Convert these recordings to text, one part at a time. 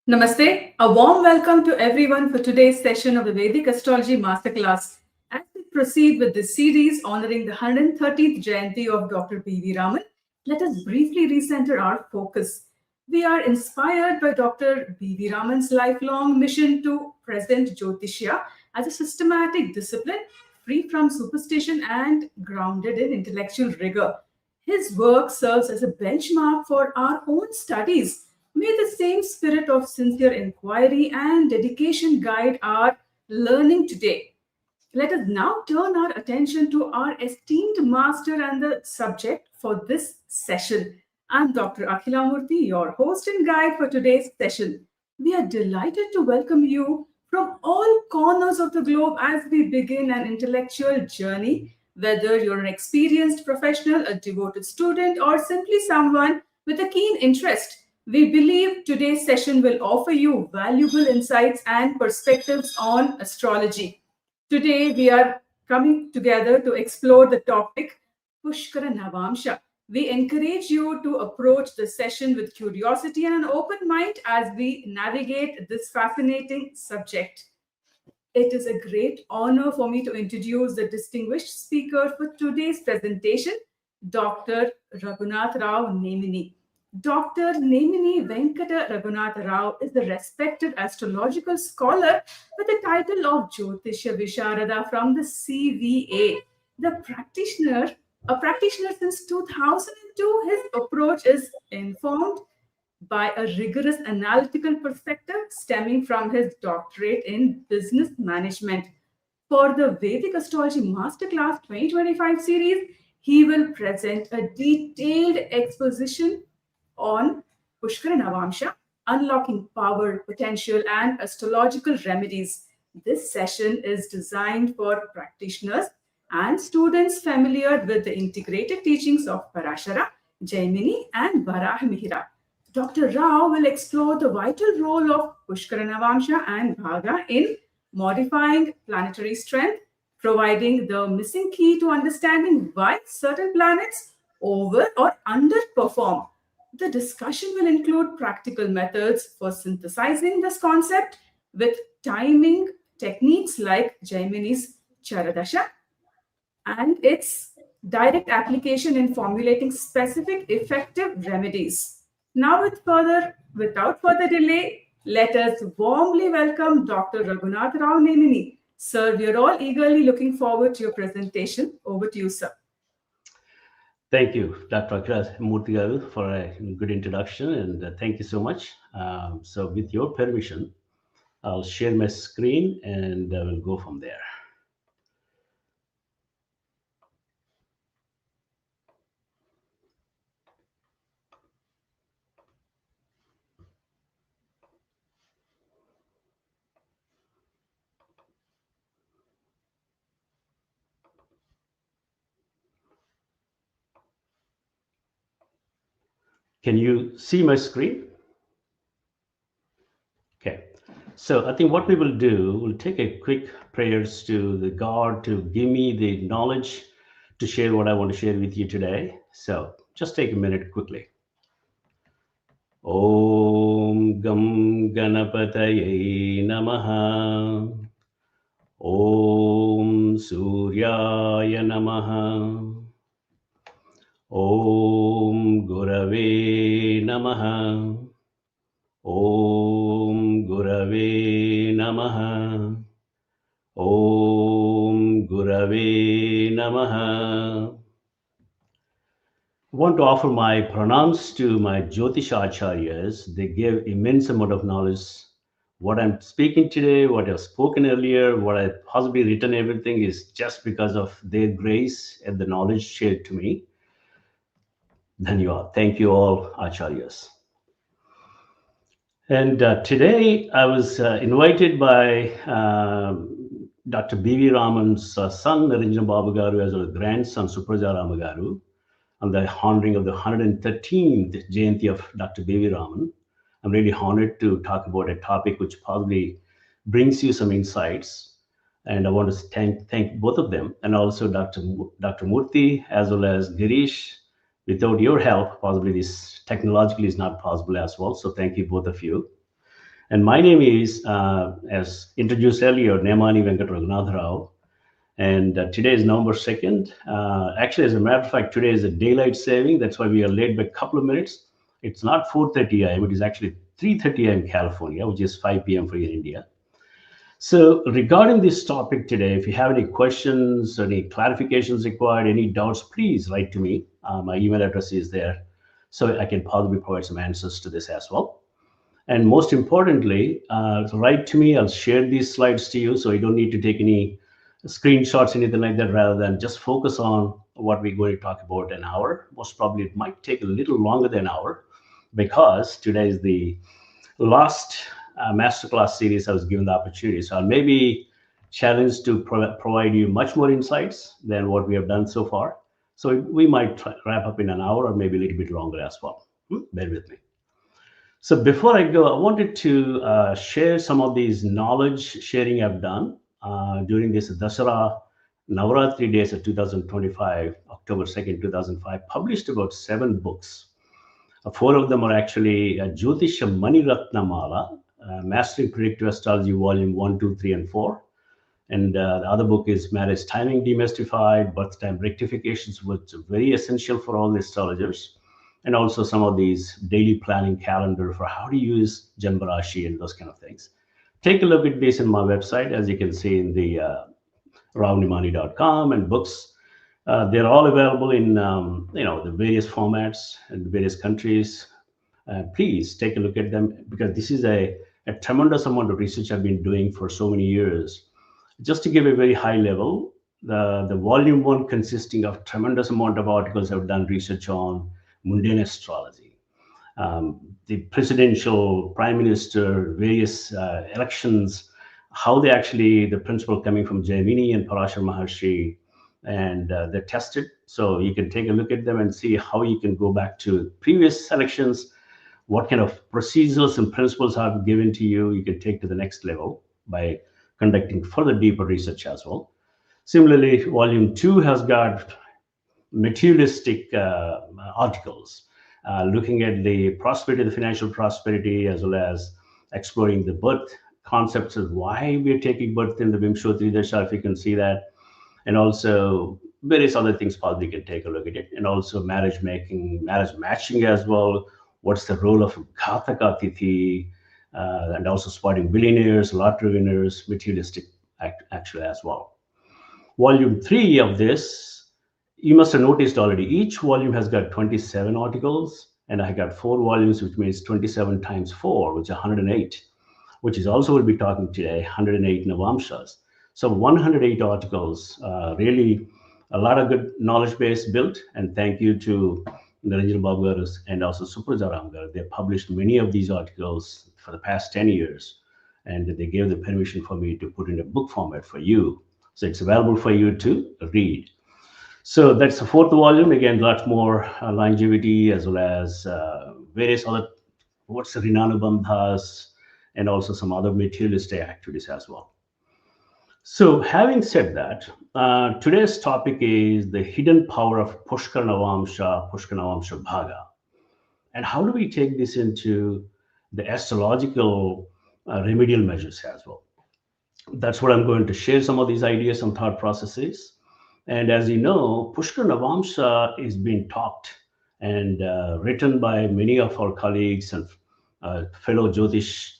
Namaste. A warm welcome to everyone for today's session of the Vedic Astrology Master Class. As we proceed with this series honoring the 113th Jayanti of Dr. P.V. Raman, let us briefly recenter our focus. We are inspired by Dr. B.V. Raman's lifelong mission to present Jyotishya as a systematic discipline free from superstition and grounded in intellectual rigor. His work serves as a benchmark for our own studies. May the same spirit of sincere inquiry and dedication guide our learning today. Let us now turn our attention to our esteemed master and the subject for this session. I'm Dr. Akhila Murthy, your host and guide for today's session. We are delighted to welcome you from all corners of the globe as we begin an intellectual journey. Whether you're an experienced professional, a devoted student, or simply someone with a keen interest, we believe today's session will offer you valuable insights and perspectives on astrology. Today, we are coming together to explore the topic Pushkara Navamsa. We encourage you to approach the session with curiosity and an open mind as we navigate this fascinating subject. It is a great honor for me to introduce the distinguished speaker for today's presentation, Dr. Raghunath Rao Nemani. Dr. Nemani Venkata Raghunatha Rao is the respected astrological scholar with the title of Jyotish Visharada from the CVA. A practitioner since 2002, his approach is informed by a rigorous analytical perspective stemming from his doctorate in business management. For the Vedic Astrology Master Class 2025 series, he will present a detailed exposition on Pushkara Navamsa, unlocking power, potential, and astrological remedies. This session is designed for practitioners and students familiar with the integrated teachings of Parashara, Jaimini, and Varahamihira. Dr. Rao will explore the vital role of Pushkara Navamsa and Bhaga in modifying planetary strength, providing the missing key to understanding why certain planets over or underperform. The discussion will include practical methods for synthesizing this concept with timing techniques like Jaimini's Chara Dasha and its direct application in formulating specific effective remedies. Now, without further delay, let us warmly welcome Dr. Raghunath Rao Nemani. Sir, we are all eagerly looking forward to your presentation. Over to you, sir. Thank you, Dr. Akhila Murthy garu, for a good introduction, and thank you so much. So, with your permission, I'll share my screen and we'll go from there. Can you see my screen? Okay. So I think what we will do, we'll take a quick prayers to the God to give me the knowledge to share what I want to share with you today. So just take a minute quickly. Om Gam Ganapataye Namaha. Om Suryaya Namaha. Om Gurave Namaha. Om Gurave Namaha. Om Gurave Namaha. I want to offer my pranams to my Jyotish Acharyas. They gave immense amount of knowledge. What I'm speaking today, what I've spoken earlier, what I've possibly written, everything is just because of their grace and the knowledge shared to me. Dhanyavad. Thank you all, Acharyas. And today I was invited by Dr. B.V. Raman's son, Narinjana Babu Garu, as well as grandson, Supraja Rama Garu, on the honoring of the 113th Jayanti of Dr. B.V. Raman. I'm really honored to talk about a topic which probably brings you some insights. And I want to thank both of them, and also Dr. Murthy, as well as Girish. Without your help, possibly this technologically is not possible as well. So thank you, both of you. And my name is, as introduced earlier, Nemani Venkata Raghunatha Rao. And today is November 2nd. Actually, as a matter of fact, today is a daylight saving. That's why we are late by a couple of minutes. It's not 4:30 a.m. It is actually 3:30 a.m. California, which is 5 p.m. for you in India. So regarding this topic today, if you have any questions, any clarifications required, any doubts, please write to me. My email address is there, so I can possibly provide some answers to this as well. And most importantly, write to me. I'll share these slides to you, so you don't need to take any screenshots, anything like that, rather than just focus on what we're going to talk about an hour. Most probably it might take a little longer than an hour because today is the last masterclass series I was given the opportunity. So I'll maybe challenge to provide you much more insights than what we have done so far. So we might wrap up in an hour or maybe a little bit longer as well. Bear with me. So before I go, I wanted to share some of these knowledge sharing I've done during this Dasha Navaratri days of 2025, October 2nd, 2005, published about 7 books. 4 of them are actually Jyotish Mala, Mastering Predictive Astrology, Volume 1, 2, 3, and 4. And the other book is Marriage Timing Demystified, Birth Time Rectifications, which are very essential for all the astrologers. And also some of these daily planning calendar for how to use Janmarashi and those kind of things. Take a look at this in my website, as you can see in the ravnimani.com and books. They're all available in the various formats and various countries. Please take a look at them because this is a tremendous amount of research I've been doing for so many years. Just to give a very high level, the volume 1 consisting of tremendous amount of articles I've done research on mundane astrology, the presidential, prime minister, various elections, how they actually, the principle coming from Jaimini and Parashara Maharshi, and they're tested. So you can take a look at them and see how you can go back to previous elections, what kind of procedures and principles have given to you, you can take to the next level by conducting further deeper research as well. Similarly, volume 2 has got materialistic articles, looking at the prosperity, the financial prosperity, as well as exploring the birth concepts of why we're taking birth in the Vimshotri Dasha, if you can see that, and also various other things probably can take a look at it, and also marriage making, marriage matching as well. What's the role of Ghataka Tithi, and also spotting billionaires, lottery winners, materialistic actually as well. Volume 3 of this, you must have noticed already, each volume has got 27 articles, and I got 4 volumes, which means 27 times 4, which is 108, which is also we'll be talking today, 108 Navamshas. So 108 articles, really a lot of good knowledge base built, and thank you to Narenjana Babu and also Supraja Ramgaru. They published many of these articles for the past 10 years, and they gave the permission for me to put in a book format for you. So it's available for you to read. So that's the 4th volume. Again, lots more longevity as well as various other, what's the Rinanubandhas, and also some other materialistic activities as well. So having said that, today's topic is the hidden power of Pushkara Navamsa, Bhaga. And how do we take this into the astrological remedial measures as well? That's what I'm going to share, some of these ideas and thought processes. And as you know, Pushkara Navamsa is being taught and written by many of our colleagues and fellow Jyotish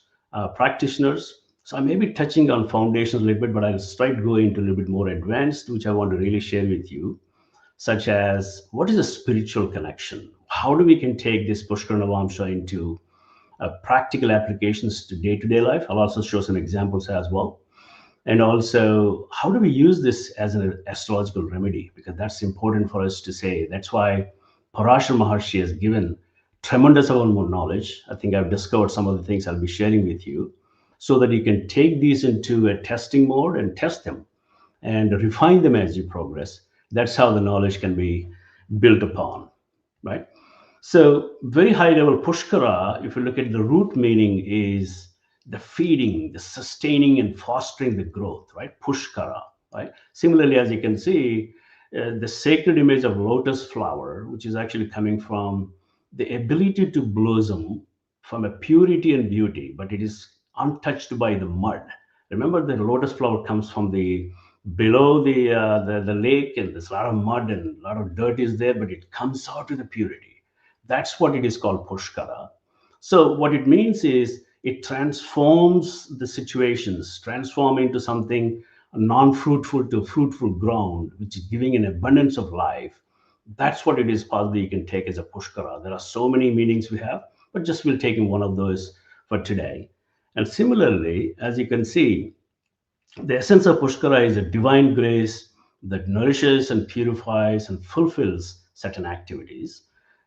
practitioners. So I may be touching on foundations a little bit, but I'll try to go into a little bit more advanced, which I want to really share with you, such as what is a spiritual connection? How do we can take this Pushkara Navamsa into practical applications to day-to-day life? I'll also show some examples as well. And also, how do we use this as an astrological remedy? Because that's important for us to say. That's why Parashara Maharshi has given tremendous amount more knowledge. I think I've discovered some of the things I'll be sharing with you so that you can take these into a testing mode and test them and refine them as you progress. That's how the knowledge can be built upon, right? So very high level Pushkara, if you look at the root meaning, is the feeding, the sustaining and fostering the growth, right? Pushkara, right? Similarly, as you can see, the sacred image of lotus flower, which is actually coming from the ability to blossom from a purity and beauty, but it is untouched by the mud. Remember, the lotus flower comes from the below the lake, and there's a lot of mud and a lot of dirt is there, but it comes out with the purity. That's what it is called Pushkara. So what it means is it transforms the situations, transform into something non-fruitful to fruitful ground, which is giving an abundance of life. That's what it is possibly you can take as a Pushkara. There are so many meanings we have, but just we'll take in one of those for today. And similarly, as you can see, the essence of Pushkara is a divine grace that nourishes and purifies and fulfills certain activities.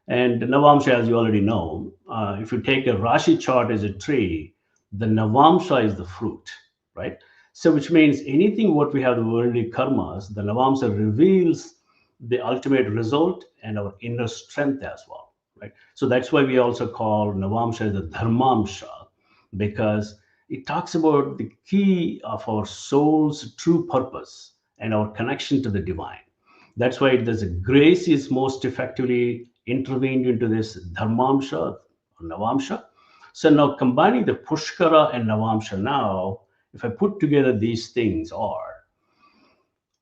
And Navamsha, as you already know, if you take a Rashi chart as a tree, the Navamsha is the fruit, right? So, which means anything what we have the worldly karmas, the Navamsha reveals the ultimate result and our inner strength as well, right? So that's why we also call Navamsha the Dharmamsha, because it talks about the key of our soul's true purpose and our connection to the divine. That's why there's a grace is most effectively intervened into this dharmamsha or navamsha. So now combining the pushkara and navamsha now, if I put together these things are,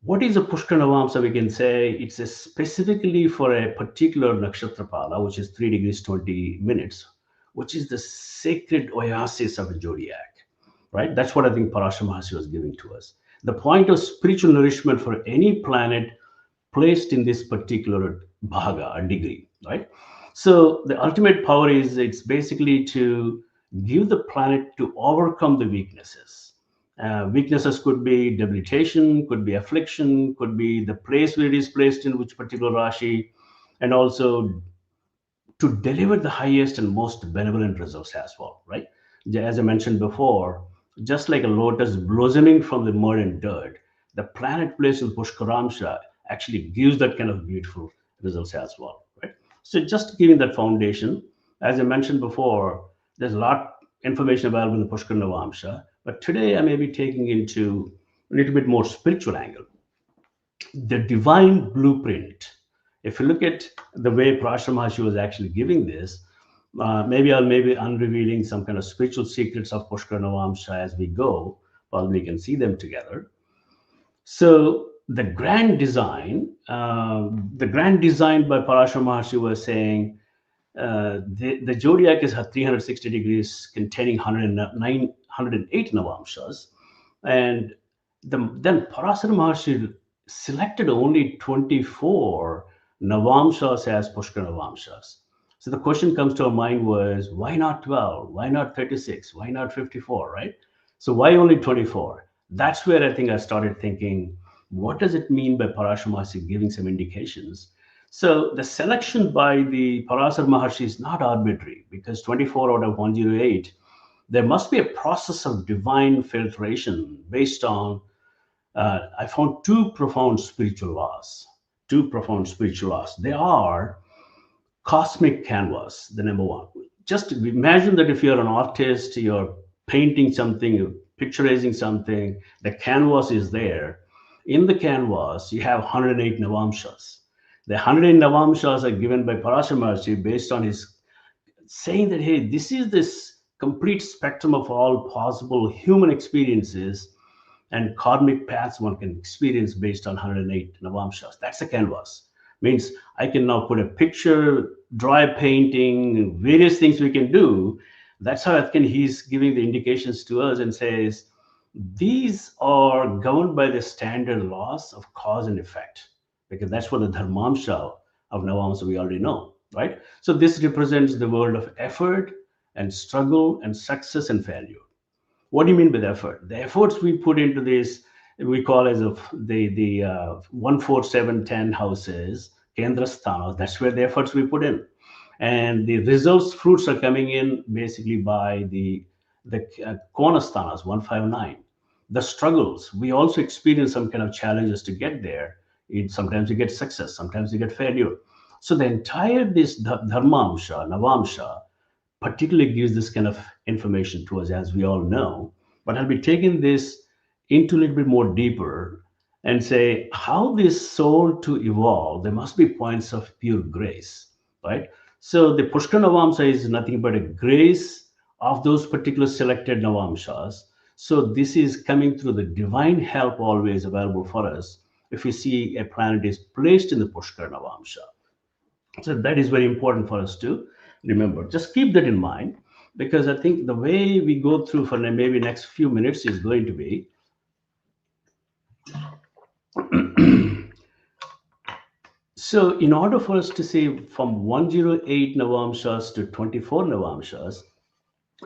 what is a pushkara navamsa? We can say it's a specifically for a particular nakshatrapala, which is 3 degrees 20 minutes, which is the sacred oasis of a zodiac, right? That's what I think Parashara Maharshi was giving to us. The point of spiritual nourishment for any planet placed in this particular bhaga, a degree, right? So the ultimate power is it's basically to give the planet to overcome the weaknesses. Weaknesses could be debilitation, could be affliction, could be the place where it is placed in which particular Rashi, and also to deliver the highest and most benevolent results as well, right? As I mentioned before, just like a lotus blossoming from the mud and dirt, the planet placed in Pushkaramsha actually gives that kind of beautiful results as well, right? So just giving that foundation, as I mentioned before, there's a lot information available in the Pushkar Navamsha, but today I may be taking into a little bit more spiritual angle, the divine blueprint. If you look at the way Parashara Maharshi was actually giving this, maybe I'll maybe unrevealing some kind of spiritual secrets of Pushkar Navamsha as we go. Probably we can see them together. So the grand design by Parashara Maharshi was saying the zodiac is 360 degrees containing 108 Navamshas, and then Parashara Maharshi selected only 24 Navamshas as Pushkar Navamshas. So the question comes to our mind was, why not 12? Why not 36? Why not 54, right? So why only 24? That's where I think I started thinking, what does it mean by Parashara Maharshi giving some indications? So the selection by the Parashara Maharshi is not arbitrary because 24 out of 108, there must be a process of divine filtration based on, I found two profound spiritual laws. Two profound spiritual laws. They are cosmic canvas, the number one. Just imagine that if you're an artist, you're painting something, you're picturizing something, the canvas is there. In the canvas, you have 108 Navamshas. The 108 Navamshas are given by Parashara Maharshi based on his saying that, hey, this is this complete spectrum of all possible human experiences and karmic paths one can experience based on 108 Navamshas. That's the canvas. Means I can now put a picture, draw a painting, various things we can do. That's how I think he's giving the indications to us and says, these are governed by the standard laws of cause and effect, because that's what the dharmamsha of Navamsa we already know, right? So this represents the world of effort and struggle and success and failure. What do you mean by the effort? The efforts we put into this, we call as of the 1, 4, 7, 10 houses, Kendra Sthanas, that's where the efforts we put in. And the results, fruits are coming in basically by the Kona Sthanas, 1, 5, 9. The struggles, we also experience some kind of challenges to get there. Sometimes you get success, sometimes you get failure. So the entire this dharmamsha, navamsha, particularly gives this kind of information to us, as we all know. But I'll be taking this into a little bit more deeper and say how this soul to evolve, there must be points of pure grace, right? So the Pushkar Navamsa is nothing but a grace of those particular selected Navamshas. So this is coming through the divine help always available for us if we see a planet is placed in the Pushkara Navamsha. So that is very important for us to remember. Just keep that in mind, because I think the way we go through for maybe next few minutes is going to be so in order for us to say from 108 Navamshas to 24 Navamshas,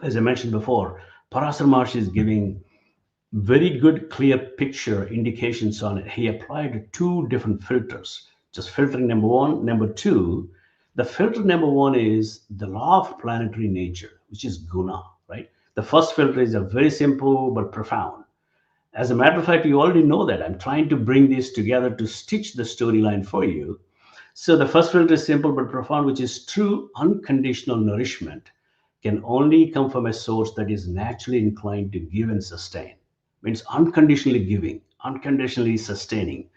as I mentioned before, Parashara Maharshi is giving very good, clear picture indications on it. He applied two different filters, just filtering number one. Number two, the filter number one is the law of planetary nature, which is guna, right? The first filter is a very simple but profound. As a matter of fact, you already know that. I'm trying to bring this together to stitch the storyline for you. So the first filter is simple but profound, which is true unconditional nourishment can only come from a source that is naturally inclined to give and sustain. Means unconditionally giving, unconditionally sustaining.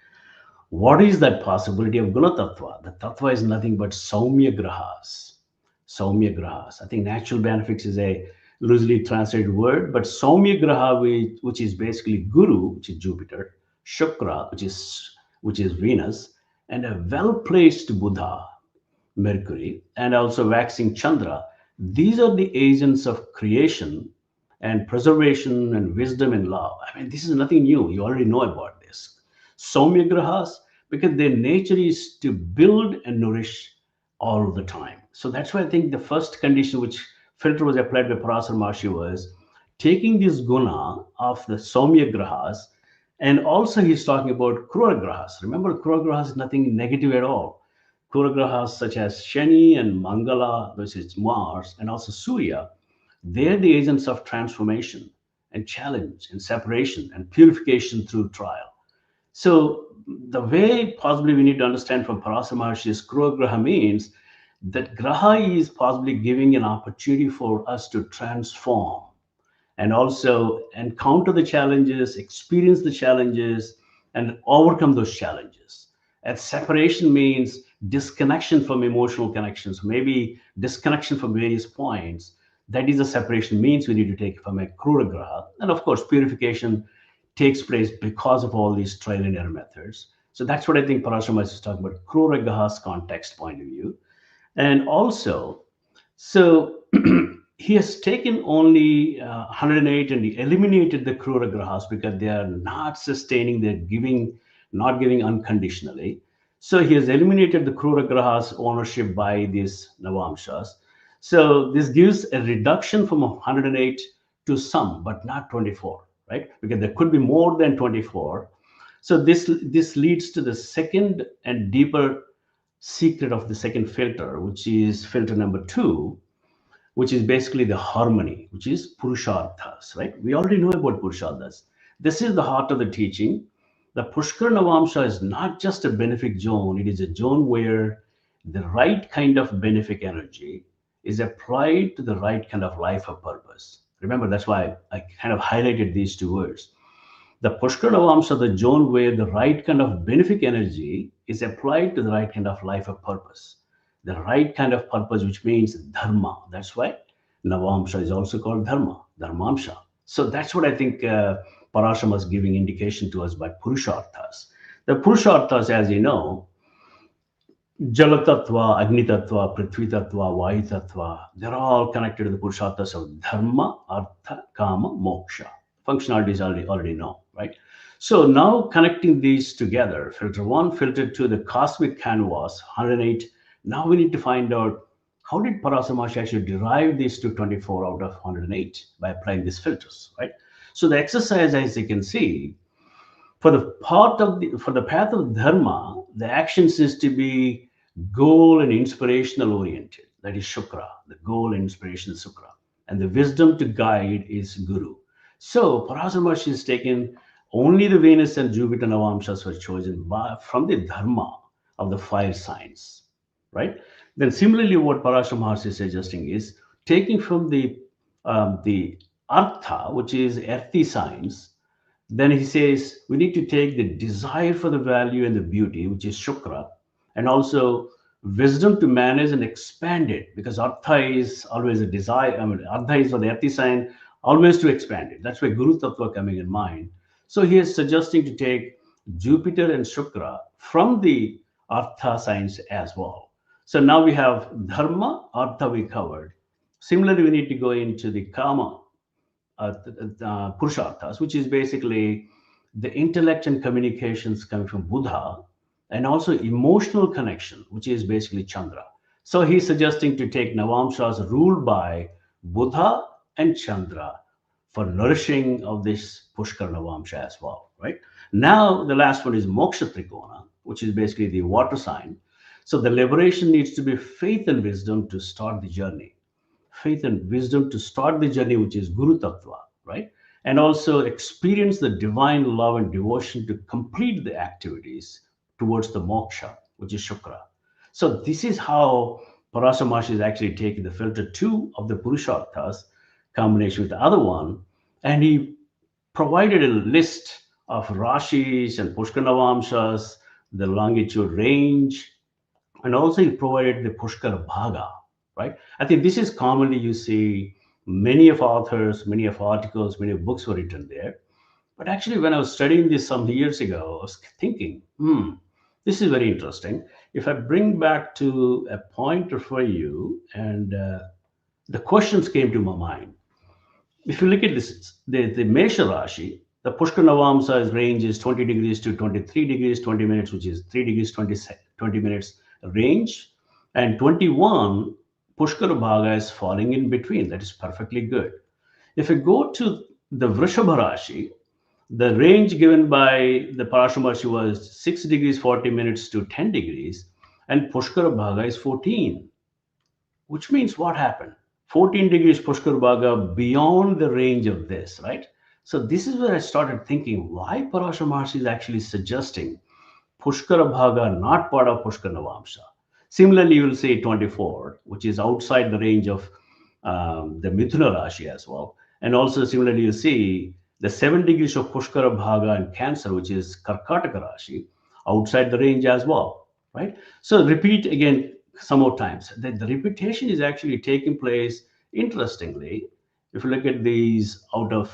What is that possibility of Guna Tattva? The Tattva is nothing but Saumya Grahas. Saumya Grahas. I think natural benefics is a loosely translated word, but Saumya Graha, which is basically Guru, which is Jupiter, Shukra, which is Venus, and a well-placed Buddha, Mercury, and also waxing Chandra. These are the agents of creation and preservation and wisdom and love. I mean, this is nothing new. You already know about this. Saumya Grahas, because their nature is to build and nourish all the time. So that's why I think the first condition which filter was applied by Parashara Maharshi was taking this guna of the Saumya Grahas, and also he's talking about Krura Grahas. Remember, Krura Grahas is nothing negative at all. Krura Grahas such as Shani and Mangala, which is Mars, and also Surya, they're the agents of transformation and challenge and separation and purification through trial. So the way possibly we need to understand from Parashara Maharshi's Krura Graha means that Graha is possibly giving an opportunity for us to transform and also encounter the challenges, experience the challenges, and overcome those challenges. And separation means disconnection from emotional connections, maybe disconnection from various points. That is a separation means we need to take from a Krura Graha. And of course, purification takes place because of all these trial and error methods. So that's what I think Parashara Maharshi is talking about, Krura Graha's context point of view. And also, so he has taken only 108 and he eliminated the Krura Grahas because they are not sustaining, they're giving, not giving unconditionally. So he has eliminated the Krura Grahas ownership by these Navamshas. So this gives a reduction from 108 to some, but not 24, right? Because there could be more than 24. So this leads to the second and deeper secret of the second filter, which is filter number two, which is basically the harmony, which is Purusharthas, right? We already know about Purusharthas. This is the heart of the teaching. The Pushkar Navamsha is not just a benefic zone, it is a zone where the right kind of benefic energy is applied to the right kind of life or purpose. Remember, that's why I kind of highlighted these two words. The Pushkar Navamsha, the zone where the right kind of benefic energy is applied to the right kind of life or purpose. The right kind of purpose, which means dharma. That's why Navamsha is also called dharma, dharmamsha. So that's what I think Parashara is giving indication to us by Purusharthas. The Purusharthas, as you know, Jala Tattva, Agni Tattva, Prithvi Tattva, Vayu Tattva, they're all connected to the Purusharthas of Dharma, Artha, Kama, Moksha. Functionalities already know, right? So now connecting these together, filter one, filter two, the cosmic canvas, 108. Now we need to find out how did Parashara Maharshi actually derive these 224 out of 108 by applying these filters, right? So the exercise, as you can see, for the path of dharma, the actions is to be goal and inspirational oriented. That is Shukra, the goal and inspiration is Shukra. And the wisdom to guide is Guru. So Parashara Maharshi is taken, only the Venus and Jupiter Navamshas were chosen from the dharma of the fire signs, right? Then similarly, what Parashara Maharshi is suggesting is taking from the artha, which is earthy signs. Then he says we need to take the desire for the value and the beauty, which is Shukra, and also wisdom to manage and expand it, because Artha is always a desire. I mean, Artha is for the earthy sign, always to expand it. That's why Guru Tattva coming in mind. So he is suggesting to take Jupiter and Shukra from the Artha signs as well. So now we have Dharma, Artha we covered. Similarly, we need to go into the Kama, Purusharthas, which is basically the intellect and communications coming from Buddha, and also emotional connection, which is basically Chandra. So he's suggesting to take Navamshas ruled by Buddha and Chandra for nourishing of this Pushkar Navamsha as well, right? Now the last one is Moksha Trikona, which is basically the water sign. So the liberation needs to be faith and wisdom to start the journey. Faith and wisdom to start the journey, which is Guru Tattva, right? And also experience the divine love and devotion to complete the activities towards the moksha, which is Shukra. So this is how Parashara Maharshi is actually taking the filter 2 of the Purusharthas combination with the other one, and he provided a list of Rashis and Pushkar Navamshas, the longitude range, and also he provided the Pushkar Bhaga, right? I think this is commonly you see many of authors, many of articles, many of books were written there. But actually, when I was studying this some years ago, I was thinking, this is very interesting. If I bring back to a pointer for you, and the questions came to my mind. If you look at this, the Mesha Rashi, the Pushkar Navamsa's range is 20 degrees to 23 degrees, 20 minutes, which is 3 degrees, 20 minutes range. And 21, Pushkar Bhaga is falling in between. That is perfectly good. If you go to the Vrishabha Rashi, the range given by the Parashara Maharshi was 6 degrees 40 minutes to 10 degrees, and Pushkara Bhaga is 14, which means what happened? 14 degrees Pushkara Bhaga beyond the range of this, right? So this is where I started thinking why Parashara Maharshi is actually suggesting Pushkara Bhaga not part of Pushkar Navamsa. Similarly, you will say 24, which is outside the range of the Mithuna Rashi as well. And also similarly, you see the 7 degrees of Pushkara Bhaga in Cancer, which is Karkataka Rashi, outside the range as well, right? So repeat again some more times. The repetition is actually taking place, interestingly, if you look at these out of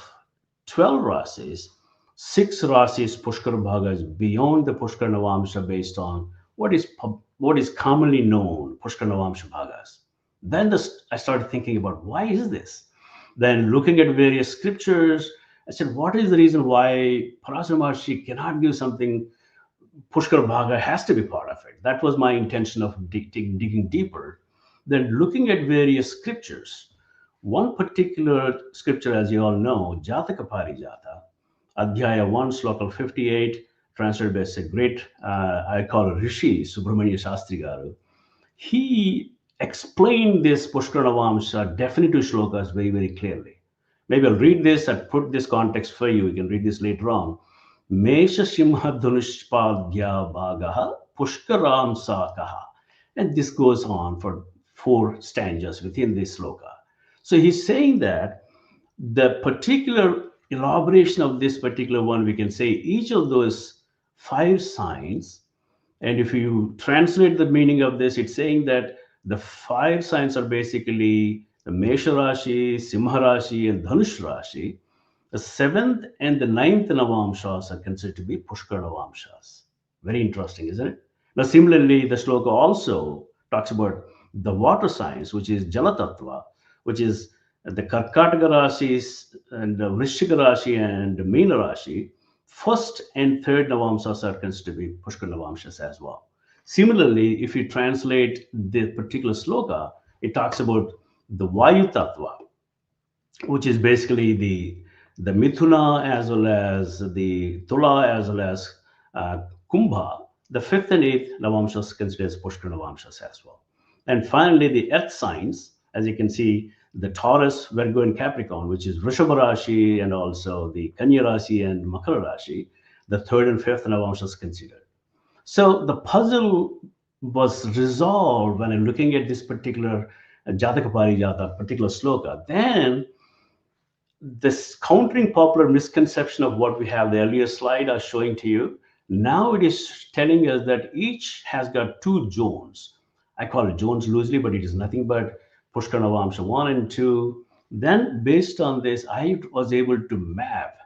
12 Rasis, 6 Rasis Pushkara Bhaga is beyond the Pushkar Navamsha based on what is commonly known Pushkar Navamsha Bhagas. Then I started thinking about why is this? Then looking at various scriptures, I said, what is the reason why Parashara Maharshi cannot give something? Pushkar Bhaga has to be part of it. That was my intention of digging deeper. Then looking at various scriptures. One particular scripture, as you all know, Jataka Parijata, Adhyaya 1, Slokal 58, translated by a great, I call it Rishi, Subramanya Shastri Garu. He explained this Pushkar Navamsa definitive shlokas very, very clearly. Maybe I'll read this and put this context for you. You can read this later on. Mesha Simha Dhanushpadya Bhagaha Pushkaram Sakaha. And this goes on for 4 stanzas within this sloka. So he's saying that the particular elaboration of this particular one, we can say each of those 5 signs, and if you translate the meaning of this, it's saying that the 5 signs are basically the Mesha Rashi, Simha Rashi, and Dhanush Rashi. The 7th and the 9th Navamshas are considered to be Pushkar Navamshas. Very interesting, isn't it? Now, similarly, the shloka also talks about the water signs, which is Jala Tattva, which is the Karkataka Rashis and the Vrishchika Rashi and the Meena Rashi. 1st and 3rd Navamshas are considered to be Pushkar Navamshas as well. Similarly, if you translate the particular sloka, it talks about the Vayu Tattva, which is basically the Mithuna as well as the Tula as well as Kumbha. The 5th and 8th Navamshas considered as Pushkar Navamshas as well. And finally, the earth signs, as you can see, the Taurus, Virgo, and Capricorn, which is Vrishabha Rashi, and also the Kanya Rashi and Makara Rashi, the 3rd and 5th Navamshas considered. So the puzzle was resolved when I'm looking at this particular Jataka Parijata, particular sloka. Then this countering popular misconception of what we have, the earlier slide I was showing to you, now it is telling us that each has got 2 zones. I call it zones loosely, but it is nothing but Pushkara Navamsa 1 and 2. Then, based on this, I was able to map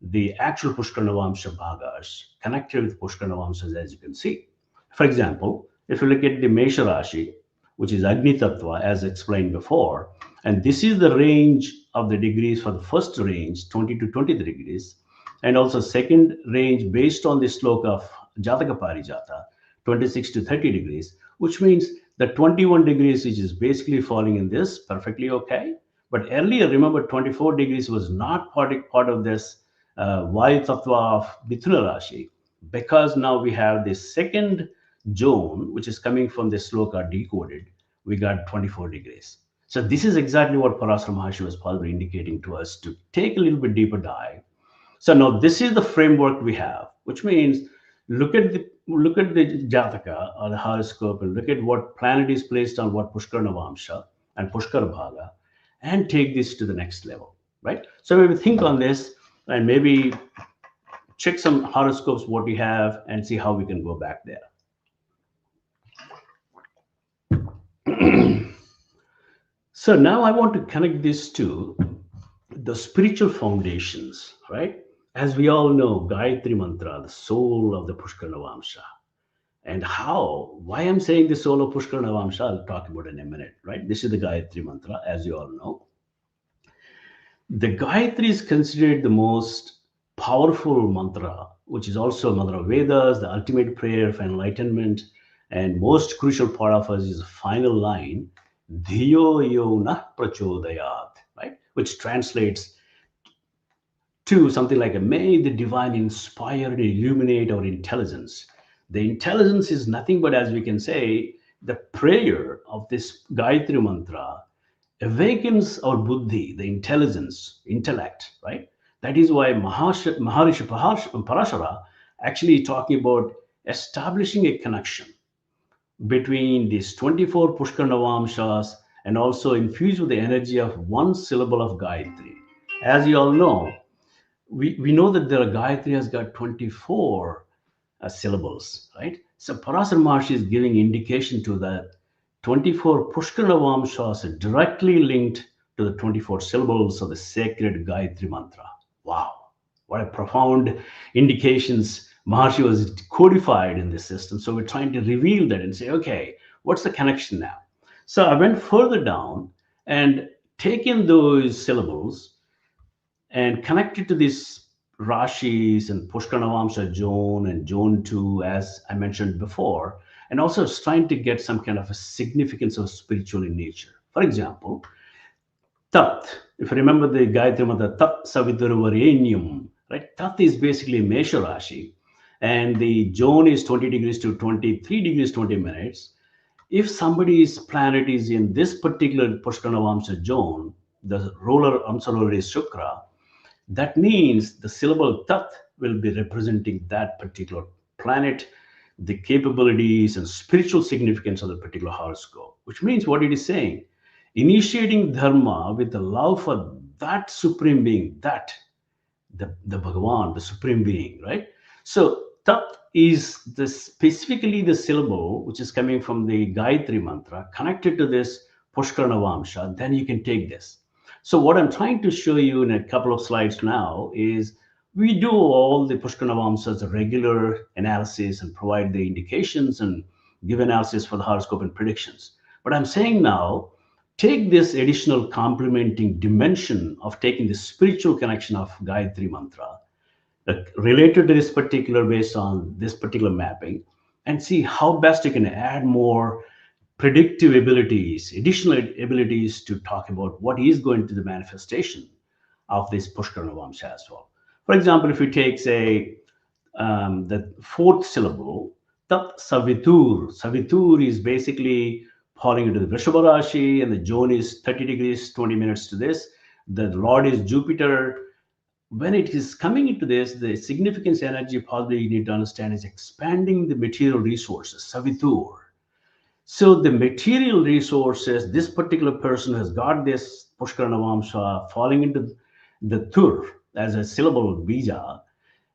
the actual Pushkara Navamsa bhagas connected with Pushkara Navamsas, as you can see. For example, if you look at the Mesha Rashi, which is Agni Tattva, as explained before, and this is the range of the degrees for the first range, 20 to 23 degrees, and also second range based on the sloka of Jataka Parijata, 26 to 30 degrees, which means the 21 degrees, which is basically falling in this, perfectly okay. But earlier, remember, 24 degrees was not part of this Vayu Tattva of Mithuna Rashi, because now we have this second zone, which is coming from the sloka decoded, we got 24 degrees. So this is exactly what Parashara Maharshi was probably indicating to us to take a little bit deeper dive. So now this is the framework we have, which means look at the Jataka or the horoscope and look at what planet is placed on what Pushkara Navamsa and Pushkara Bhaga, and take this to the next level, right? So maybe think on this and maybe check some horoscopes what we have and see how we can go back there. So now I want to connect this to the spiritual foundations, right? As we all know, Gayatri Mantra, the soul of the Pushkara Navamsa. And why I'm saying the soul of Pushkara Navamsa, I'll talk about in a minute, right? This is the Gayatri Mantra, as you all know. The Gayatri is considered the most powerful mantra, which is also a mantra of Vedas, the ultimate prayer for enlightenment, and most crucial part of us is the final line, Dhiyo yo na prachodayat, right? Which translates to something like, may the divine inspire and illuminate our intelligence. The intelligence is nothing but, as we can say, the prayer of this Gayatri Mantra awakens our buddhi, the intellect, right? That is why Maharishi Parashara actually talking about establishing a connection between these 24 Pushkara Navamsas and also infused with the energy of one syllable of Gayatri. As you all know, we know that the Gayatri has got 24 syllables, right? So Parashara Maharshi is giving indication to that 24 Pushkara Navamsas are directly linked to the 24 syllables of the sacred Gayatri Mantra. Wow, what a profound indications Maharshi was codified in this system. So we're trying to reveal that and say, okay, what's the connection now? So I went further down and taken those syllables and connected to these Rashis and Pushkara Navamsa zone and zone 2, as I mentioned before, and also trying to get some kind of a significance of spiritual in nature. For example, Tat, if you remember the Gayatri Mantra, Tat Saviturvarenyam, right? Tat is basically Mesha Rashi, and the zone is 20 degrees to 23 degrees 20 minutes. If somebody's planet is in this particular Pushkara Navamsa zone, the ruler Amsarur is Shukra, that means the syllable Tat will be representing that particular planet, the capabilities and spiritual significance of the particular horoscope, which means what it is saying, initiating dharma with the love for that supreme being, that the Bhagavan, the supreme being, right? So Tat is specifically the syllable which is coming from the Gayatri Mantra connected to this Pushkara Navamsa. Then you can take this. So what I'm trying to show you in a couple of slides now is we do all the Pushkara Navamsas regular analysis and provide the indications and give analysis for the horoscope and predictions. But I'm saying now, take this additional complementing dimension of taking the spiritual connection of Gayatri Mantra related to this particular, based on this particular mapping, and see how best you can add more predictive abilities, additional abilities to talk about what is going to the manifestation of this Pushkara Navamsa as well. For example, if you take, say, the fourth syllable, Tat Savitur. Savitur is basically falling into the Vrishabha Rashi, and the zone is 30 degrees, 20 minutes to this. The Lord is Jupiter. When it is coming into this, the significance energy probably you need to understand is expanding the material resources, Savitur. So the material resources, this particular person has got this Pushkara Navamsa falling into the Tur as a syllable bija.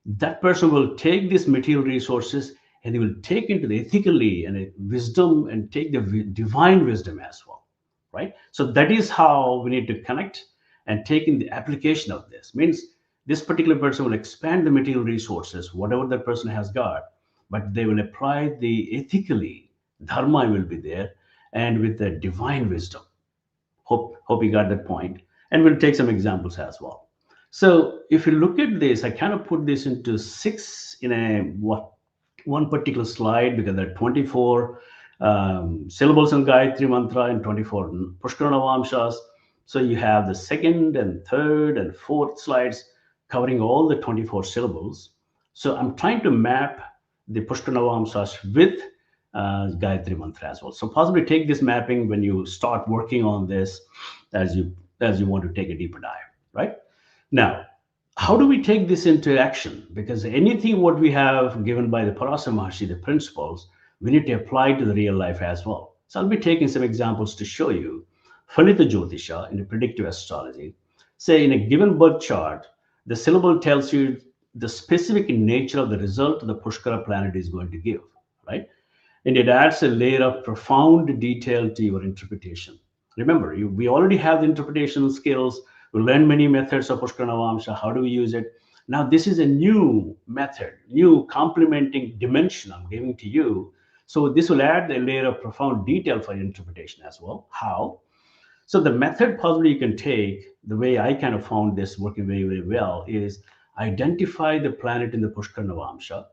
That person will take these material resources and he will take into the ethically and wisdom and take the divine wisdom as well, right? So that is how we need to connect and take in the application of this. Means this particular person will expand the material resources, whatever that person has got, but they will apply the ethically. Dharma will be there, and with the divine wisdom. Hope you got that point. And we'll take some examples as well. So if you look at this, I kind of put this into six in a one particular slide, because there are 24 syllables in Gayatri mantra and 24 Pushkara Navamsas. So you have the second and third and fourth slides covering all the 24 syllables. So I'm trying to map the Pushkara Navamsas with Gayatri mantra as well. So possibly take this mapping when you start working on this, as you want to take a deeper dive, right? Now, how do we take this into action? Because anything what we have given by the Parashara Maharshi, the principles, we need to apply to the real life as well. So I'll be taking some examples to show you. Phalita Jyotisha in the predictive astrology, say in a given birth chart, the syllable tells you the specific nature of the result the Pushkara planet is going to give, right? And it adds a layer of profound detail to your interpretation. Remember, we already have the interpretation skills. We learned many methods of Pushkara Navamsa. How do we use it? Now, this is a new method, new complementing dimension I'm giving to you. So this will add a layer of profound detail for your interpretation as well. How? So the method possibly you can take, the way I kind of found this working very, very well, is identify the planet in the Pushkara Navamsa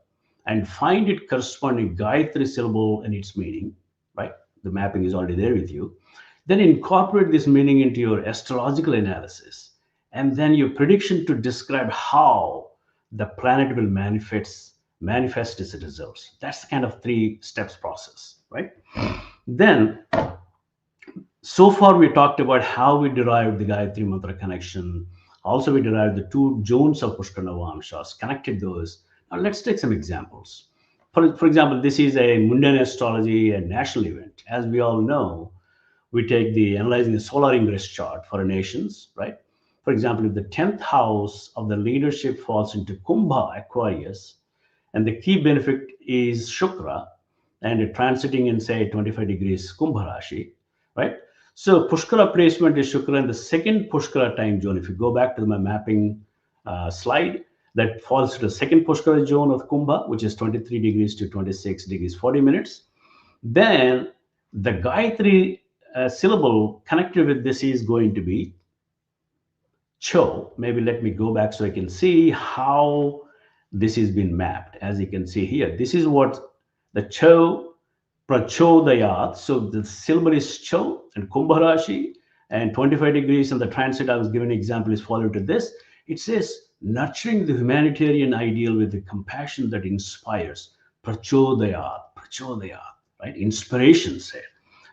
and find it corresponding Gayatri syllable and its meaning, right? The mapping is already there with you. Then incorporate this meaning into your astrological analysis, and then your prediction to describe how the planet will manifest its results. That's the kind of 3 steps process, right? Then, so far we talked about how we derived the Gayatri mantra connection. Also, we derived the 2 zones of Pushkara Navamsas, connected those. Now, let's take some examples. For example, this is a mundane astrology, a national event. As we all know, we take the analyzing the solar ingress chart for our nations, right? For example, if the 10th house of the leadership falls into Kumbha, Aquarius, and the key benefit is Shukra, and it transiting in, say, 25 degrees Kumbha Rashi, right? So Pushkara placement is Shukra in the second Pushkara time zone. If you go back to my mapping slide, that falls to the second Pushkara zone of Kumbha, which is 23 degrees to 26 degrees 40 minutes. Then the Gayatri syllable connected with this is going to be Cho. Maybe let me go back so I can see how this has been mapped. As you can see here, this is what the Cho Prachodayat. So the syllable is Cho and Kumbha Rashi, and 25 degrees, and the transit I was given an example is followed to this. It says nurturing the humanitarian ideal with the compassion that inspires. Prachodayat, right? Inspiration said.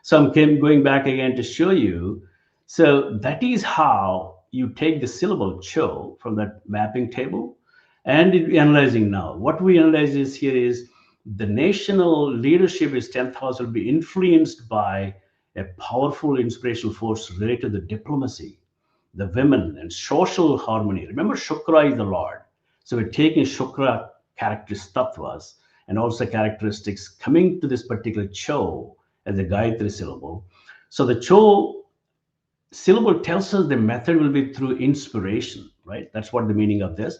So I'm going back again to show you. So that is how you take the syllable Cho from that mapping table and analyzing now. What we analyze is here is the national leadership is 10th house will be influenced by a powerful inspirational force related to the diplomacy, the women, and social harmony. Remember, Shukra is the Lord. So we're taking Shukra characteristics, tattvas, and also characteristics coming to this particular Cho as a Gayatri syllable. So the Cho syllable tells us the method will be through inspiration, right? That's what the meaning of this.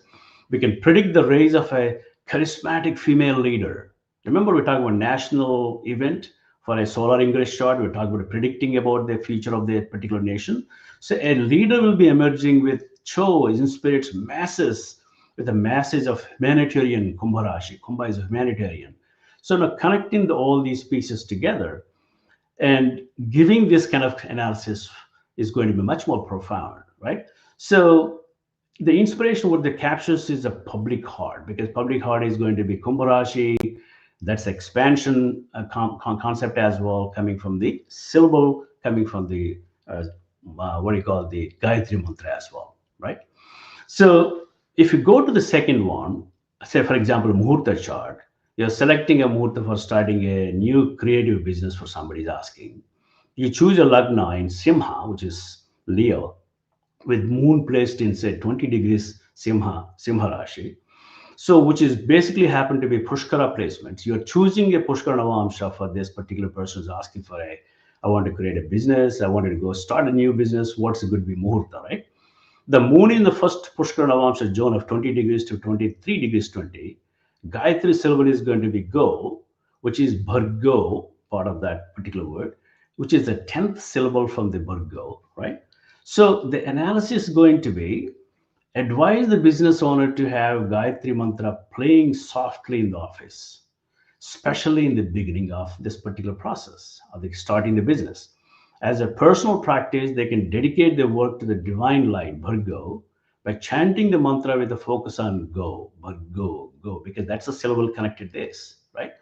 We can predict the rise of a charismatic female leader. Remember, we're talking about national event for a solar ingress chart. We're talking about predicting about the future of the particular nation. So a leader will be emerging with Cho inspires masses with a message of humanitarian Kumbha Rashi. Kumbha is a humanitarian. So now connecting all these pieces together and giving this kind of analysis is going to be much more profound, right? So the inspiration what the captures is a public heart, because public heart is going to be Kumbha Rashi. That's expansion concept as well, coming from the syllable, coming from the the Gayatri mantra as well, right? So if you go to the second one, say for example, Muhurta chart, you're selecting a Muhurta for starting a new creative business for somebody's asking. You choose a Lagna in Simha, which is Leo, with moon placed in say 20 degrees Simha Rashi. So, which is basically happen to be Pushkara placements. You're choosing a Pushkara Navamsa for this particular person who's asking for I want to create a business, I wanted to go start a new business. What's a good be Muhurta, right? The moon in the first Pushkara Navamsa zone of 20 degrees to 23 degrees 20, Gayatri syllable is going to be Go, which is Bhargo, part of that particular word, which is the 10th syllable from the Bhargo, right? So the analysis is going to be advise the business owner to have Gayatri mantra playing softly in the office, especially in the beginning of this particular process of starting the business. As a personal practice, they can dedicate their work to the divine light, Bhargo, by chanting the mantra with a focus on go, Bhargo, go, because that's a syllable connected this, right?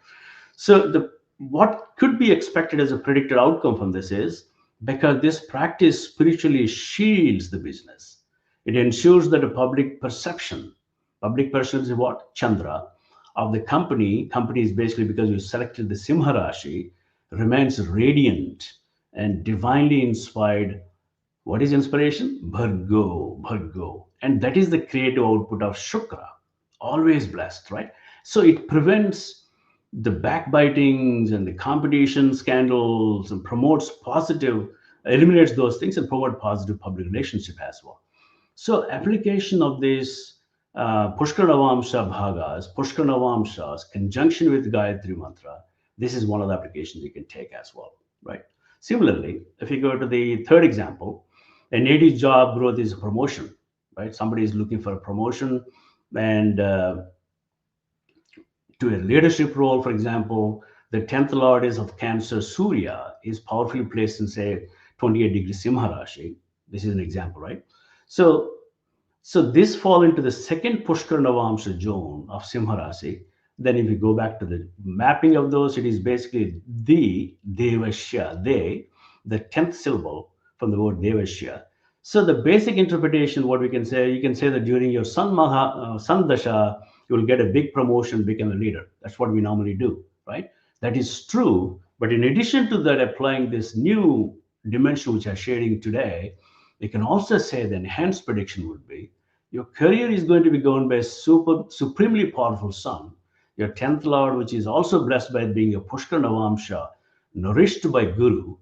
So the what could be expected as a predicted outcome from this is because this practice spiritually shields the business. It ensures that a public perception is what? Chandra of the company is basically because you selected the Simha Rashi, remains radiant and divinely inspired. What is inspiration? Bhargo, Bhargo. And that is the creative output of Shukra, always blessed, right? So it prevents the backbitings and the competition scandals and eliminates those things and promote positive public relationship as well. So application of this Pushkara Navamsa Bhagas, Pushkara Navamsas, conjunction with Gayatri Mantra, this is one of the applications you can take as well, right? Similarly, if you go to the third example, a native job growth is a promotion, right? Somebody is looking for a promotion and to a leadership role, for example, the 10th Lord is of Cancer, Surya, is powerfully placed in, say, 28 degree Simha Rashi. This is an example, right? So, so this fall into the second Pushkar Navamsa zone of Simha Rashi. Then if you go back to the mapping of those, it is basically the Devashya, the 10th syllable from the word Devashya. So the basic interpretation, what we can say, you can say that during your Sun Dasha, you will get a big promotion, become a leader. That's what we normally do, right? That is true. But in addition to that, applying this new dimension which I'm sharing today, we can also say the enhanced prediction would be your career is going to be governed by a supremely powerful sun. Your 10th Lord, which is also blessed by being a Pushkar Navamsha, nourished by Guru,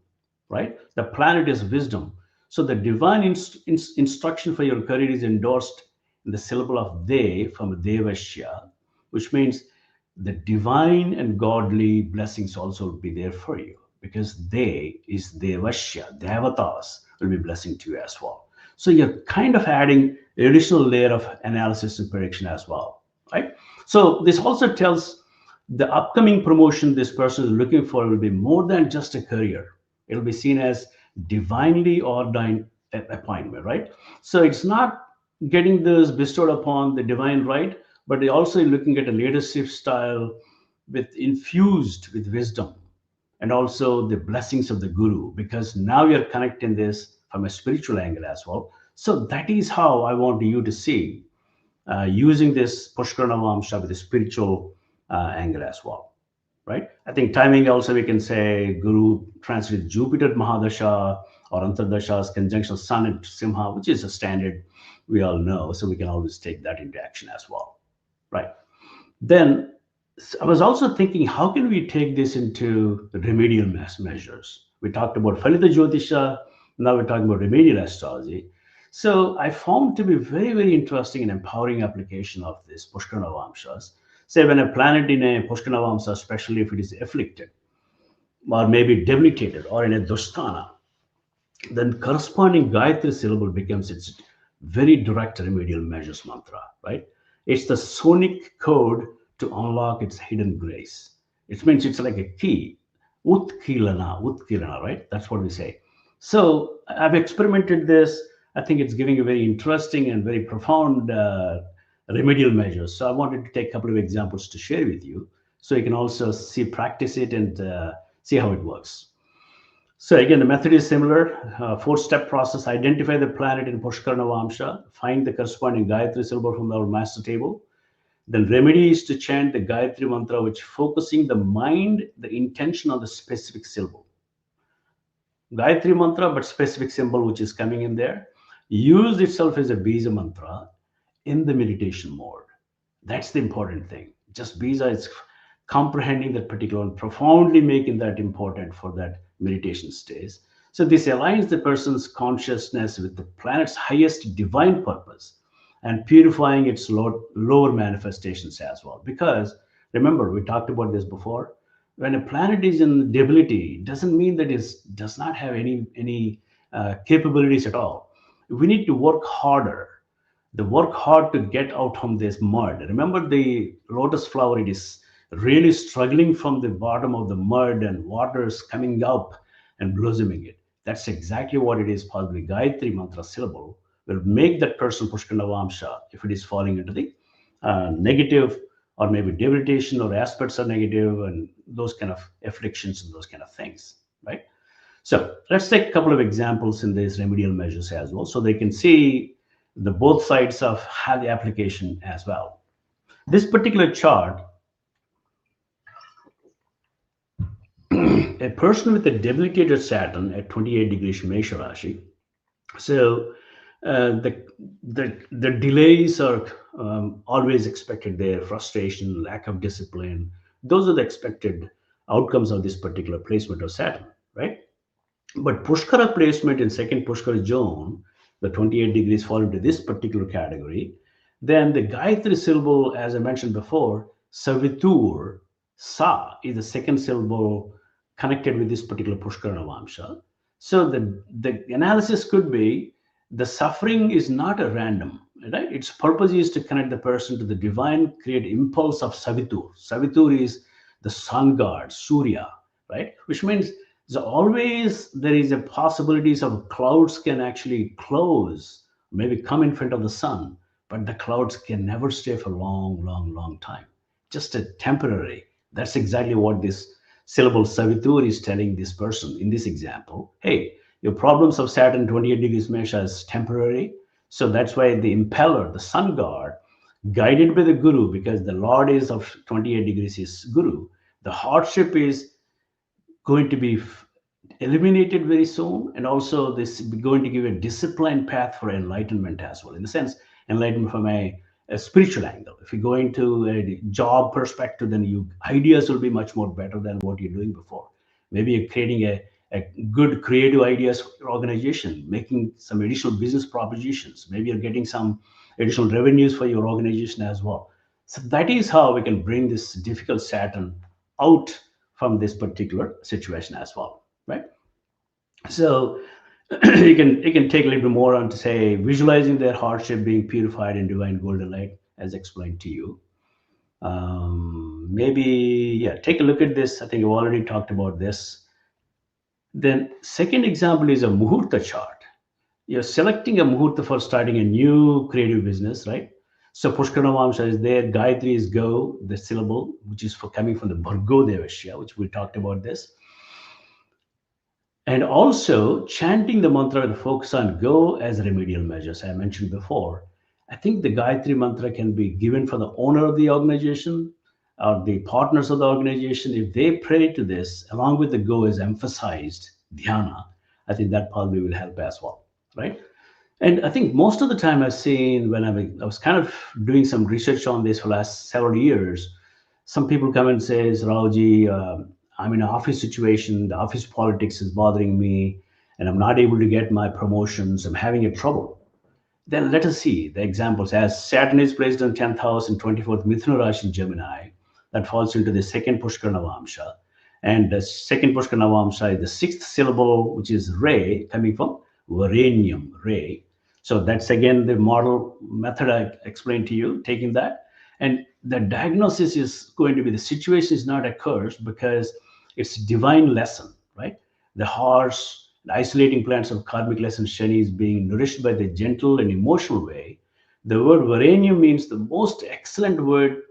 right? The planet is wisdom. So the divine instruction for your career is endorsed in the syllable of De from Devashya, which means the divine and godly blessings also will be there for you because De is Devashya, Devatas will be blessing to you as well. So you're kind of adding an additional layer of analysis and prediction as well, right? So this also tells the upcoming promotion this person is looking for will be more than just a career. It'll be seen as divinely ordained appointment, right? So it's not getting this bestowed upon the divine right, but they also looking at a leadership style with infused with wisdom and also the blessings of the guru, because now you're connecting this from a spiritual angle as well. So that is how I want you to see using this Pushkara Navamsa with a spiritual angle as well, right? I think timing also we can say Guru translates Jupiter Mahadasha or Antardasha's conjunction Sun and Simha, which is a standard we all know. So we can always take that into action as well, right? Then I was also thinking, how can we take this into remedial measures? We talked about Phalita Jyotisha, now we're talking about remedial astrology. So I found to be very, very interesting and empowering application of this Pushkara Navamsas. Say when a planet in a Pushkara Navamsa, especially if it is afflicted or maybe debilitated or in a Dusthana, then corresponding Gayatri syllable becomes its very direct remedial measures mantra, right? It's the sonic code to unlock its hidden grace. It means it's like a key. Utkilana, right? That's what we say. So I've experimented this. I think it's giving a very interesting and very profound remedial measures. So I wanted to take a couple of examples to share with you so you can also practice it and see how it works. So again, the method is similar. Four-step process: identify the planet in Pushkara Navamsa, find the corresponding Gayatri syllable from our master table. Then remedy is to chant the Gayatri mantra, which focusing the mind, the intention on the specific syllable. Gayatri mantra, but specific symbol which is coming in there. Use itself as a Bija mantra in the meditation mode. That's the important thing. Just Bisa is comprehending that particular and profoundly making that important for that meditation stage. So this aligns the person's consciousness with the planet's highest divine purpose and purifying its lower manifestations as well. Because remember, we talked about this before. When a planet is in debility, it doesn't mean that it does not have any capabilities at all. We need to work harder. They work hard to get out from this mud. Remember the lotus flower, it is really struggling from the bottom of the mud and water is coming up and blossoming it. That's exactly what it is. Possibly Gayatri mantra syllable will make that person Pushkara Navamsa if it is falling into the negative or maybe debilitation or aspects are negative and those kind of afflictions and those kind of things, right? So let's take a couple of examples in these remedial measures as well, so they can see the both sides of how the application as well. This particular chart, a person with a debilitated Saturn at 28 degrees Mesha Rashi. So the delays are always expected there, frustration, lack of discipline. Those are the expected outcomes of this particular placement of Saturn, right? But Pushkara placement in second Pushkara zone, the 28 degrees fall into this particular category. Then the Gayatri syllable, as I mentioned before, Savitur, Sa is the second syllable connected with this particular Pushkara Navamsa. So the analysis could be the suffering is not a random, right? Its purpose is to connect the person to the divine, create impulse of Savitur. Savitur is the sun god, Surya, right? Which means so always there is a possibilities of clouds can actually close, maybe come in front of the sun, but the clouds can never stay for long, long, long time. Just a temporary. That's exactly what this syllable Savitur is telling this person in this example. Hey, your problems of Saturn 28 degrees Mesha is temporary. So that's why the impeller, the sun god, guided by the Guru, because the Lord is of 28 degrees is Guru, the hardship is going to be eliminated very soon, and also this is going to give a disciplined path for enlightenment as well, in the sense enlightenment from a spiritual angle. If you go into a job perspective, then you ideas will be much more better than what you're doing before. Maybe you're creating a good creative ideas for your organization, making some additional business propositions. Maybe you're getting some additional revenues for your organization as well. So that is how we can bring this difficult Saturn out from this particular situation as well, right? So you can take a little bit more on to say visualizing their hardship being purified in divine golden light, as explained to you. Maybe yeah, take a look at this. I think I've already talked about this. Then second example is a muhurta chart. You're selecting a muhurta for starting a new creative business, right? So Pushkara Navamsa is there, Gayatri is go, the syllable, which is for coming from the Bhargo Devasya, which we talked about this. And also chanting the mantra with a focus on go as remedial measures. I mentioned before. I think the Gayatri mantra can be given for the owner of the organization or the partners of the organization. If they pray to this, along with the go is emphasized, dhyana, I think that probably will help as well, right? And I think most of the time I've seen when I was kind of doing some research on this for the last several years, some people come and says, Raoji, I'm in an office situation, the office politics is bothering me, and I'm not able to get my promotions, I'm having a trouble. Then let us see the examples. As Saturn is placed in 10th house and 24th Mithuna Rashi in Gemini, that falls into the second Pushkara Navamsa. And the second Pushkara Navamsa is the sixth syllable, which is Re, coming from Varanium, Re. So that's again the model method I explained to you, taking that. And the diagnosis is going to be the situation is not a curse because it's a divine lesson, right? The harsh, the isolating plants of karmic lesson Shani is being nourished by the gentle and emotional way. The word Varanium means the most excellent word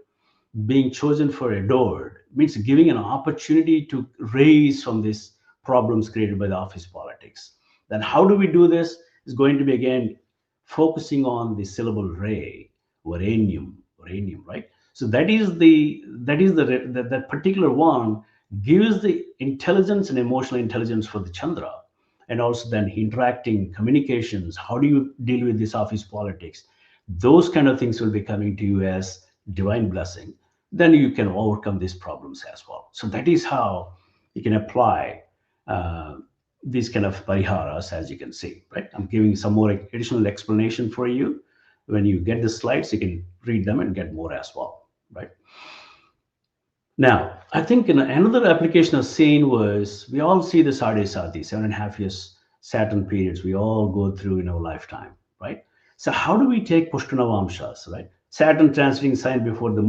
being chosen for adored, means giving an opportunity to raise from these problems created by the office politics. Then how do we do this? Is going to be again focusing on the syllable Re, Varanium, right? So that particular one gives the intelligence and emotional intelligence for the Chandra, and also then interacting communications. How do you deal with this office politics? Those kind of things will be coming to you as divine blessing, then you can overcome these problems as well. So that is how you can apply these kind of pariharas, as you can see, right? I'm giving some more additional explanation for you. When you get the slides, you can read them and get more as well, right? Now, I think another application I've seen was, we all see the Sardesati, 7.5 years Saturn periods we all go through in our lifetime, right? So how do we take Pushkara Navamsas, right? Saturn transiting sign before the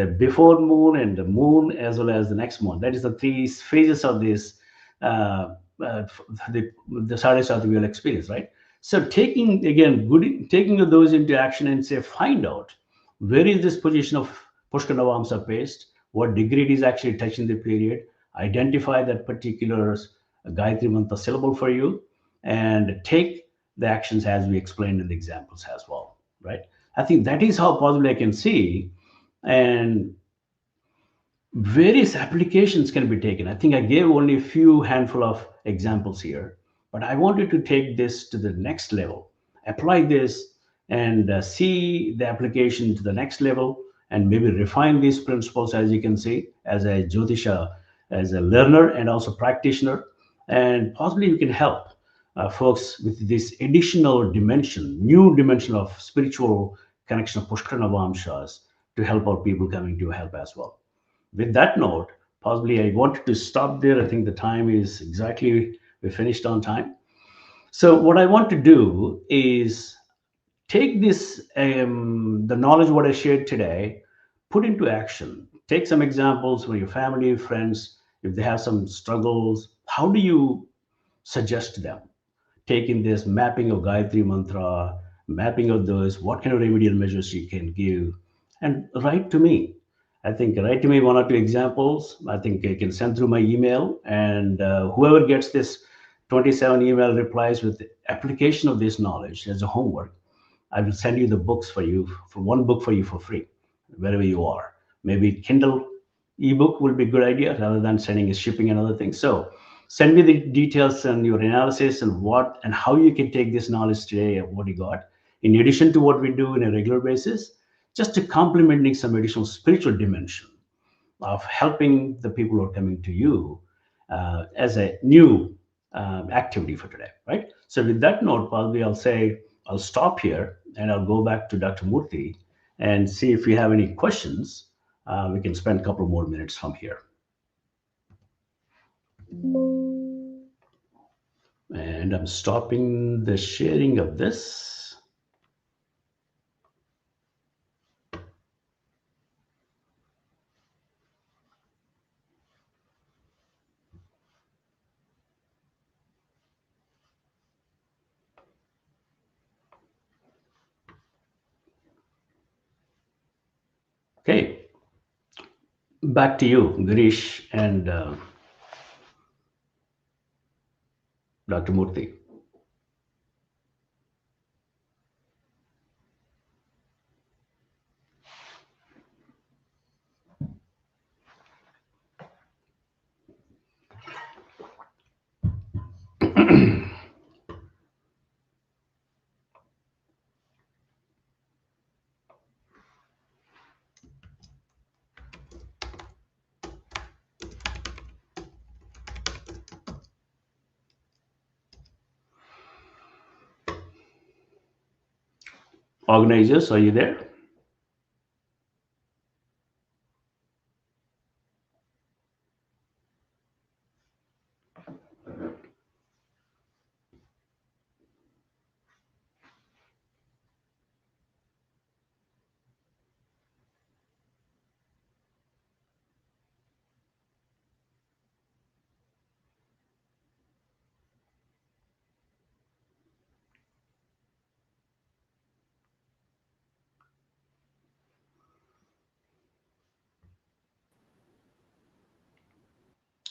before moon, and the moon as well as the next moon. That is the three phases of this, uh, uh, the Sardesati we will experience, right? So taking, again, taking those into action and say, find out where is this position of Pushkara Navamsa placed, what degree it is actually touching the period, identify that particular Gayatri Mantra syllable for you, and take the actions as we explained in the examples as well, right? I think that is how possibly I can see, and various applications can be taken. I think I gave only a few handful of examples here, but I wanted to take this to the next level, apply this, and see the application to the next level, and maybe refine these principles, as you can see, as a Jyotisha, as a learner and also practitioner, and possibly you can help folks with this additional dimension, new dimension of spiritual connection of Pushkara Navamsas to help our people coming to help as well. With that note, possibly I wanted to stop there. I think the time is exactly, we finished on time. So what I want to do is take this, the knowledge what I shared today, put into action. Take some examples for your family, friends. If they have some struggles, how do you suggest to them? Taking this mapping of Gayatri Mantra, mapping of those, what kind of remedial measures you can give, and write to me. I think write to me one or two examples. I think I can send through my email, and whoever gets this 27 email replies with the application of this knowledge as a homework, I will send you the books for you, for one book for you for free, wherever you are. Maybe Kindle ebook will be a good idea rather than sending a shipping and other things. So send me the details and your analysis and what and how you can take this knowledge today and what you got, in addition to what we do in a regular basis, just to complementing some additional spiritual dimension of helping the people who are coming to you as a new activity for today, right? So with that note, probably I'll say I'll stop here and I'll go back to Dr. Murthy and see if you have any questions. We can spend a couple more minutes from here. And I'm stopping the sharing of this. Okay, back to you, Girish and Dr. Murthy. Organizers, are you there?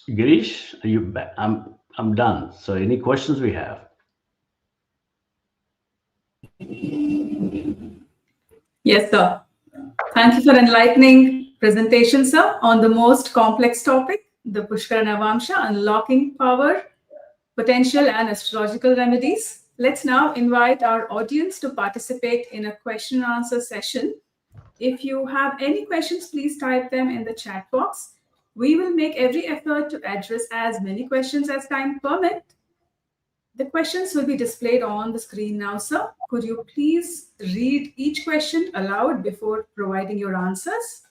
Girish, are you back? I'm done. So any questions we have? Yes, sir. Thank you for enlightening presentation, sir, on the most complex topic, the Pushkara Navamsa, unlocking power, potential, and astrological remedies. Let's now invite our audience to participate in a question and answer session. If you have any questions, please type them in the chat box. We will make every effort to address as many questions as time permit. The questions will be displayed on the screen now, sir. Could you please read each question aloud before providing your answers?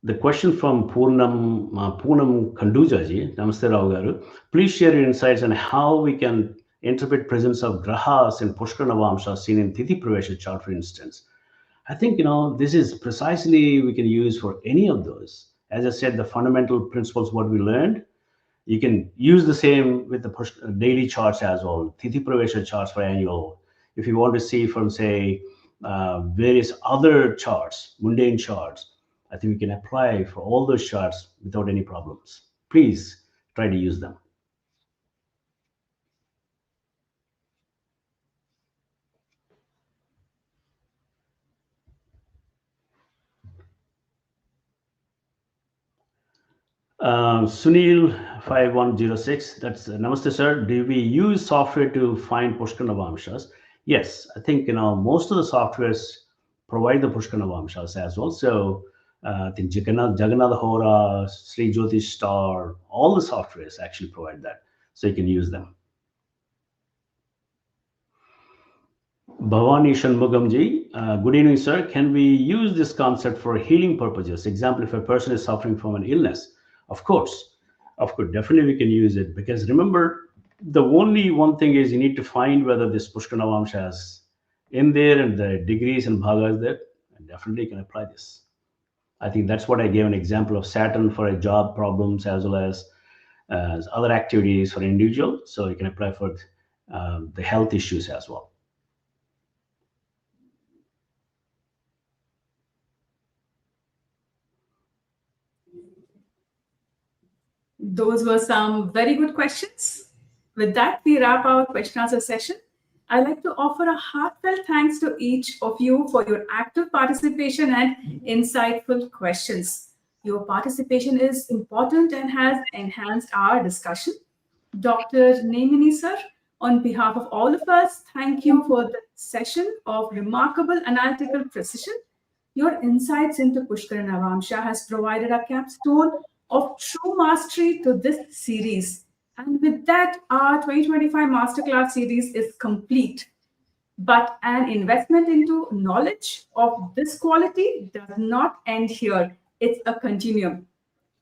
The question from Poonam Kandujaji, Namaste Rao Garu. Please share your insights on how we can interpret presence of grahas in Pushkara Navamsa seen in Tithi Pravesha chart, for instance. I think, this is precisely we can use for any of those. As I said, the fundamental principles, what we learned, you can use the same with the daily charts as well, Tithi Pravesha charts for annual. If you want to see from, say, various other charts, mundane charts, I think we can apply for all those charts without any problems. Please try to use them. Sunil 5106, that's Namaste sir. Do we use software to find Pushkara Navamsas? Yes, I think most of the softwares provide the Pushkara Navamsas as well. So I think Jagannath Hora, Sri Jyotish Star, all the softwares actually provide that, so you can use them. Bhavani Shanmugamji, good evening, sir. Can we use this concept for healing purposes? Example, if a person is suffering from an illness, of course, definitely we can use it, because remember, the only one thing is you need to find whether this Pushkara Navamsa is in there and the degrees and bhagas there, and definitely you can apply this. I think that's what I gave an example of Saturn for a job problems as well as other activities for an individual. So you can apply for the health issues as well. Those were some very good questions. With that, we wrap our question answer session. I'd like to offer a heartfelt thanks to each of you for your active participation and insightful questions. Your participation is important and has enhanced our discussion. Dr. Nemani sir, on behalf of all of us, thank you for the session of remarkable analytical precision. Your insights into Pushkara Navamsa has provided a capstone of true mastery to this series. And with that, our 2025 Masterclass series is complete. But an investment into knowledge of this quality does not end here. It's a continuum.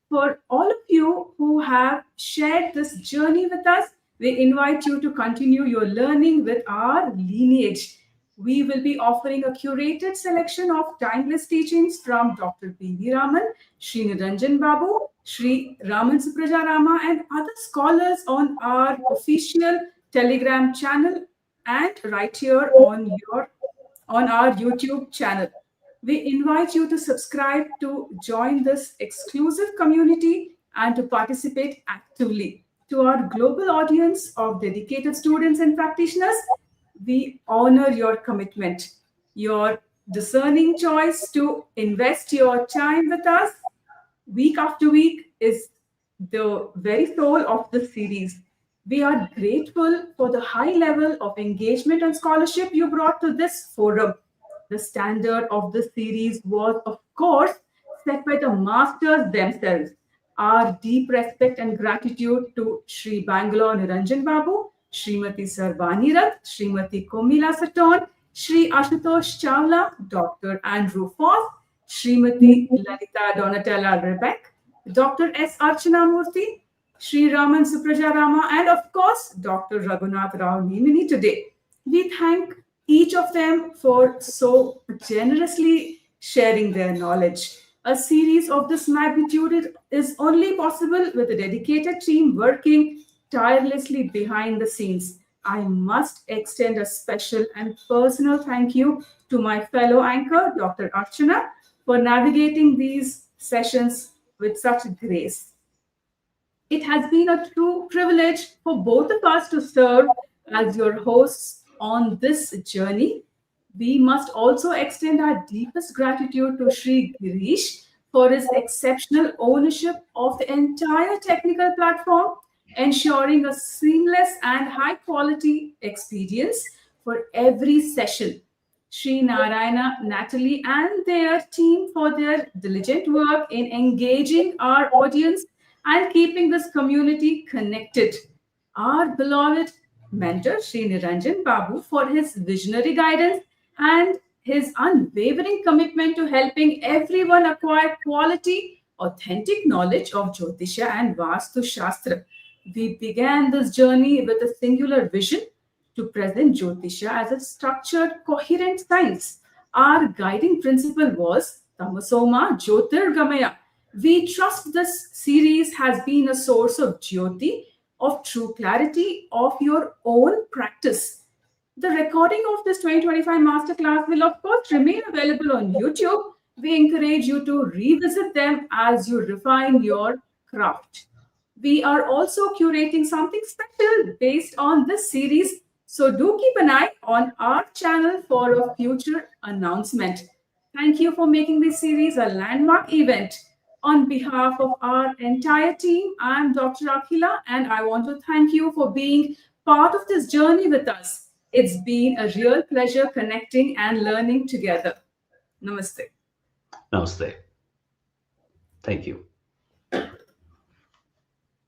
For all of you who have shared this journey with us, we invite you to continue your learning with our lineage. We will be offering a curated selection of timeless teachings from Dr. P.V. Raman, Sri Niranjan Babu, Sri Raman Supraja Rama, and other scholars on our official Telegram channel and right here on our YouTube channel. We invite you to subscribe to join this exclusive community and to participate actively. To our global audience of dedicated students and practitioners, we honor your commitment, your discerning choice to invest your time with us week after week is the very soul of the series. We are grateful for the high level of engagement and scholarship you brought to this forum. The standard of the series was, of course, set by the masters themselves. Our deep respect and gratitude to Sri Bangalore Niranjan Babu, Srimati Sarvani Rath, Srimati Komila Saton, Sri Ashutosh Chawla, Dr. Andrew Foss, Srimati Lalita Donatella Rebek, Dr. S. Archana Murthy, Sri Raman Supraja Rama, and of course, Dr. Raghunath Rao Nimini today. We thank each of them for so generously sharing their knowledge. A series of this magnitude is only possible with a dedicated team working tirelessly behind the scenes. I must extend a special and personal thank you to my fellow anchor, Dr. Archana, for navigating these sessions with such grace. It has been a true privilege for both of us to serve as your hosts on this journey. We must also extend our deepest gratitude to Sri Girish for his exceptional ownership of the entire technical platform, ensuring a seamless and high quality experience for every session. Sri Narayana, Natalie, and their team for their diligent work in engaging our audience and keeping this community connected. Our beloved mentor, Sri Niranjan Babu, for his visionary guidance and his unwavering commitment to helping everyone acquire quality, authentic knowledge of Jyotisha and Vastu Shastra. We began this journey with a singular vision to present Jyotisha as a structured, coherent science. Our guiding principle was Tamasoma Jyotirgamaya. We trust this series has been a source of Jyoti, of true clarity of your own practice. The recording of this 2025 masterclass will, of course, remain available on YouTube. We encourage you to revisit them as you refine your craft. We are also curating something special based on this series, so do keep an eye on our channel for a future announcement. Thank you for making this series a landmark event. On behalf of our entire team, I am Dr. Akhila, and I want to thank you for being part of this journey with us. It's been a real pleasure connecting and learning together. Namaste. Namaste. Thank you.